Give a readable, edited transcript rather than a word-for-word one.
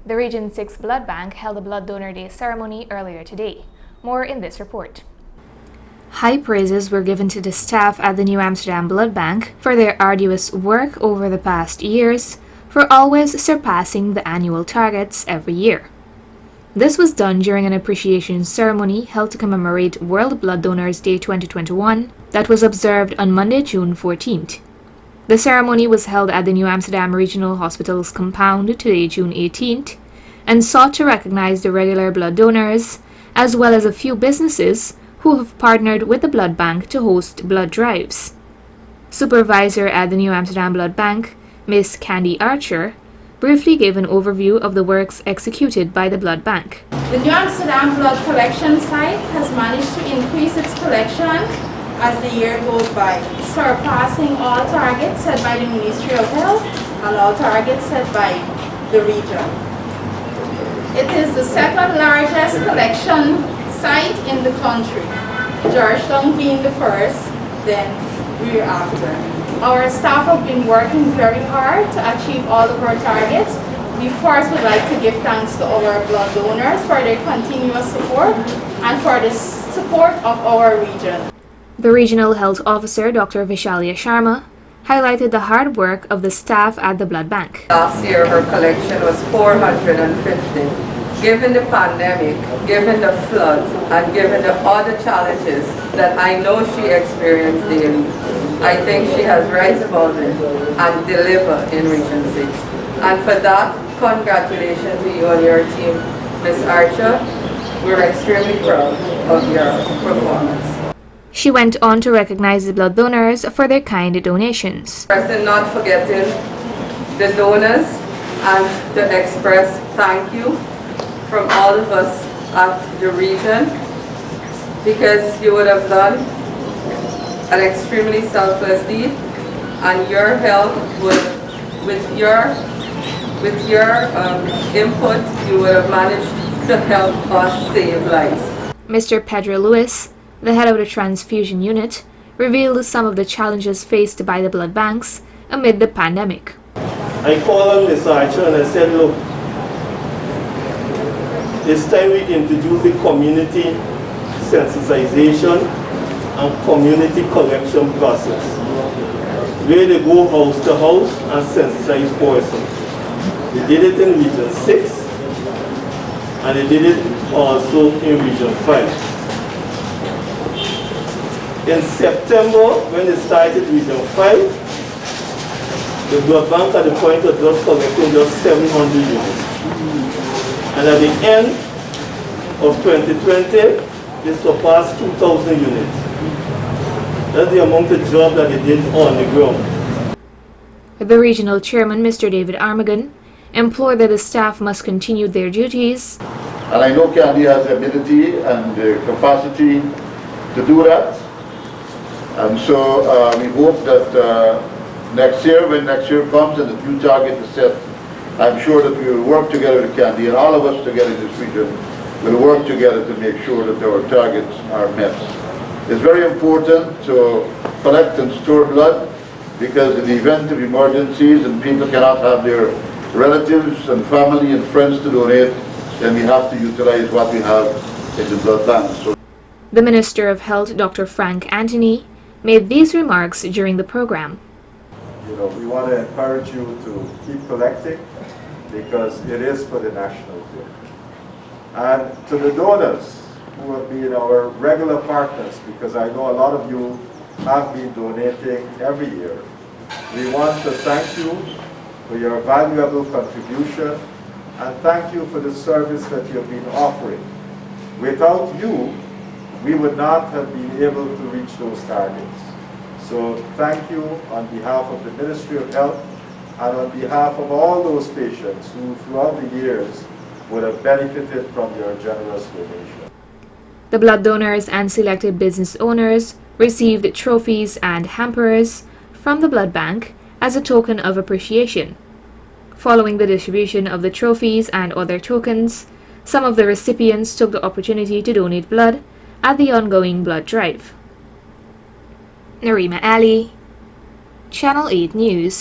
The Region 6 Blood Bank held a Blood Donor Day ceremony earlier today. More in this report. High praises were given to the staff at the New Amsterdam Blood Bank for their arduous work over the past years, for always surpassing the annual targets every year. This was done during an appreciation ceremony held to commemorate World Blood Donors Day 2021 that was observed on Monday, June 14th. The ceremony was held at the New Amsterdam Regional Hospital's compound today, June 18th, and sought to recognize the regular blood donors, as well as a few businesses who have partnered with the blood bank to host blood drives. Supervisor at the New Amsterdam Blood Bank, Ms. Candy Archer, briefly gave an overview of the works executed by the blood bank. The New Amsterdam blood collection site has managed to increase its collection as the year goes by, surpassing all targets set by the Ministry of Health and all targets set by the region. It is the second largest collection site in the country, Georgetown being the first, then we're after. Our staff have been working very hard to achieve all of our targets. We first would like to give thanks to our blood donors for their continuous support and for the support of our region. The Regional Health Officer, Dr. Vishalya Sharma, highlighted the hard work of the staff at the blood bank. Last year her collection was 450. Given the pandemic, given the floods, and given the other challenges that I know she experienced daily, I think she has rise above it and deliver in Region 6. And for that, congratulations to you and your team, Ms. Archer. We're extremely proud of your performance. She went on to recognize the blood donors for their kind donations. And not forgetting the donors and to express thank you from all of us at the region, because you would have done an extremely selfless deed, and your help with your input, you would have managed to help us save lives. Mr. Pedro Lewis, the head of the transfusion unit, revealed some of the challenges faced by the blood banks amid the pandemic. I called on Ms. Archer and I said, look, it's time we introduce the community sensitization and community collection process, where they go house to house and sensitize persons. They did it in Region 6 and they did it also in Region 5. In September, when they started Region 5, the blood bank at the point of just collecting just 700 units. And at the end of 2020, they surpassed 2,000 units. That's the amount of job that they did on the ground. The regional chairman, Mr. David Armagon, implored that the staff must continue their duties. And I know Candy has the ability and the capacity to do that. And so we hope that next year, when next year comes and the new target is set, I'm sure that we will work together with Candy, and all of us together in this region will work together to make sure that our targets are met. It's very important to collect and store blood, because in the event of emergencies and people cannot have their relatives and family and friends to donate, then we have to utilize what we have in the blood bank. So the Minister of Health, Dr. Frank Anthony, made these remarks during the program. We want to encourage you to keep collecting, because it is for the national good. And to the donors who have been our regular partners, because I know a lot of you have been donating every year, we want to thank you for your valuable contribution, and thank you for the service that you have been offering. Without you, we would not have been able to reach those targets. So thank you on behalf of the Ministry of Health and on behalf of all those patients who throughout the years would have benefited from your generous donation. The blood donors and selected business owners received trophies and hampers from the blood bank as a token of appreciation. Following the distribution of the trophies and other tokens, some of the recipients took the opportunity to donate blood at the ongoing blood drive. Narima Ali, Channel 8 News.